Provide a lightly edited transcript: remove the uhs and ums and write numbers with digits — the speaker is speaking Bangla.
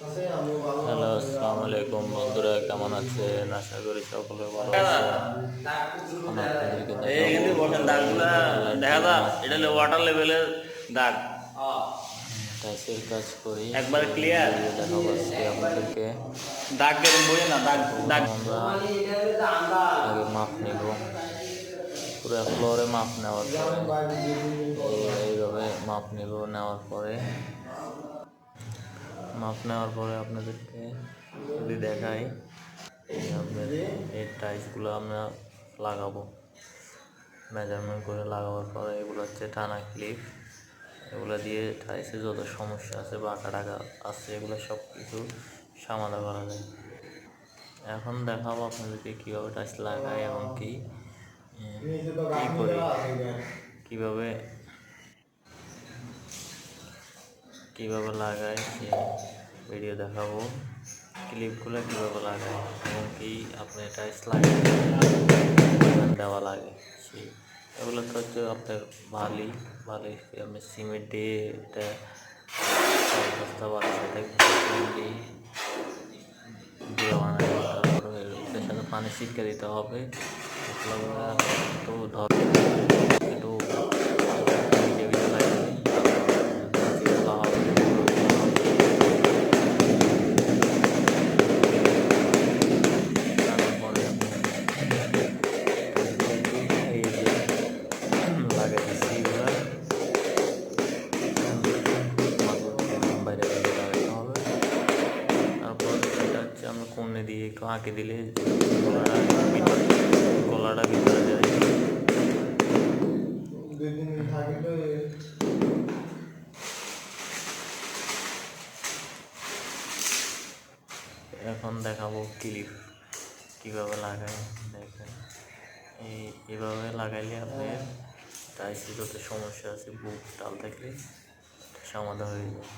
হ্যালো, আসসালামু আলাইকুম বন্ধুরা, কেমন আছেন? আশা করি সকলে ভালো আছেন। আপনাদেরকে ওয়াটার লেভেলের দাগ টাইসের কাজ করি, একবার ক্লিয়ার দেখাবো আজকে আপনাদেরকে। দাগ কেমন বোঝে না দাগ দাগ আমরা আগে মাপ নেব, পুরো ফ্লোরে মাপ নেওয়ার পরে এইভাবে মাপ নেব। নেওয়ার পরে আপনাদেরকে যদি দেখাই, এই টাইলসগুলো আমরা লাগাবো। মেজারমেন্ট করে লাগাবার পরে এগুলো হচ্ছে টানা ক্লিপ। এগুলো দিয়ে টাইলসে যত সমস্যা আছে, বাঁকা টাকা আছে, এগুলো সব কিছু সমাধান করা যায়। এখন দেখাবো আপনাদেরকে কীভাবে টাইলস লাগাই এবং কী করি, কীভাবে লাগাই সে ভিডিও দেখাবো। ক্লিপগুলো কীভাবে লাগাই এবং কি আপনি টাইলস লাগাই দেওয়া লাগে সেই এগুলো তো হচ্ছে আপনার বালি আপনি সিমেন্ট দিয়ে এটা বস্তা বানাতে দিয়ে বানাই। তারপরে এটার সাথে পানি ছিটকে দিতে হবে। একটু একটু আমরা কোণে দিয়ে একটু আঁকে দিলে গলাটা ভিতরে যায়। এখন দেখাবো ক্লিপ কীভাবে লাগাই। দেখেন, এইভাবে লাগাইলে আপনার টাইসে যত সমস্যা আছে, বুক টাল থাকলে সমাধান হয়ে যায়।